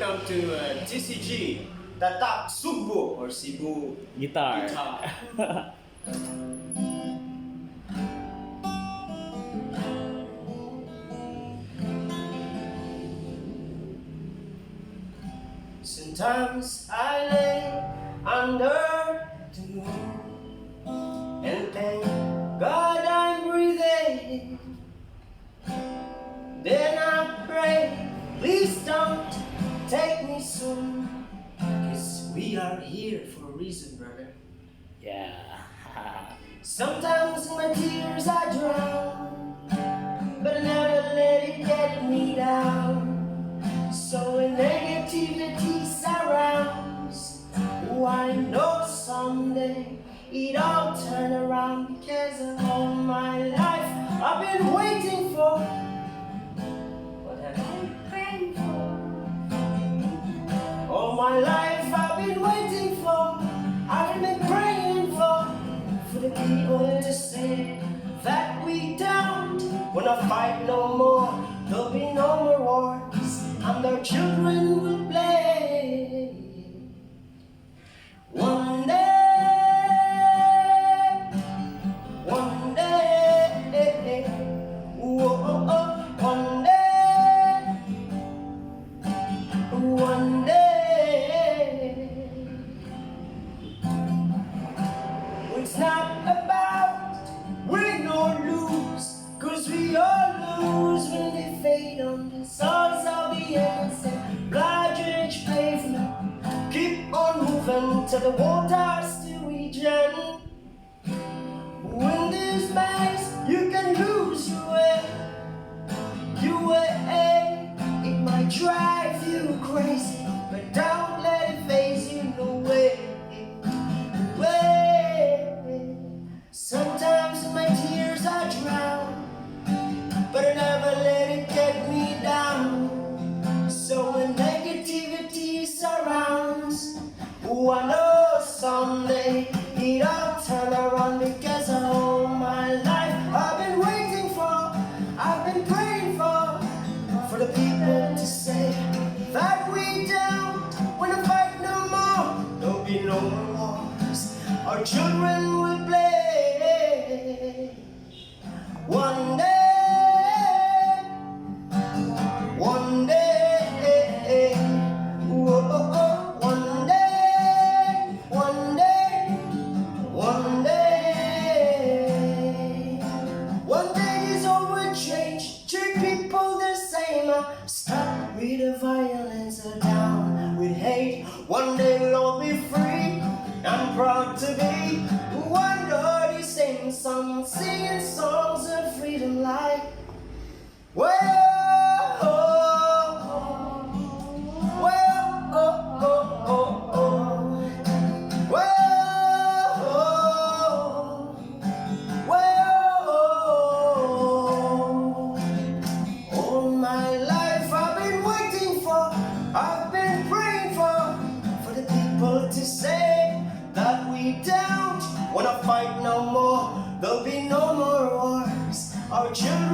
welcome to TCG, Tatak Subu or Cebu Guitar. Sometimes I lay under the moon and thank God I'm breathing. Then I pray, please don't take me soon, 'cause we are here for a reason, brother. Yeah. Sometimes in my tears I drown, but I never let it get me down. So when negativity surrounds, oh, I know someday it all turn around, because all my life I've been waiting for. What have I been praying for? All my life I've been waiting for, I've been praying for the people to say that we don't wanna fight no more, there'll be no more wars, and our children will play. One day, one day, whoa, one day, one day. It's not about win or lose, 'cause we all lose when they fade on the source of the innocent. Large pavement, keep on moving till the water's still region. In this maze, you can lose your way. Your way, it might drive you crazy, but don't let it phase you no way. Sometimes in my tears I drown, but I never let it get me down. So when negativity surrounds, oh, I know someday it all turn around, because all my life I've been waiting for, I've been praying for the people to say that we don't wanna fight no more, there'll be no more wars, our children will play. One day, one day, whoa, one day, one day, one day. One day is all will change, treat people the same. Stop with the violence or down with hate. One day we'll all be free. I'm proud to be one dirty sing song, singing songs of freedom like. All my life I've been waiting for, I've been praying for the people to say that we don't wanna fight no more, there'll be no more wars, our children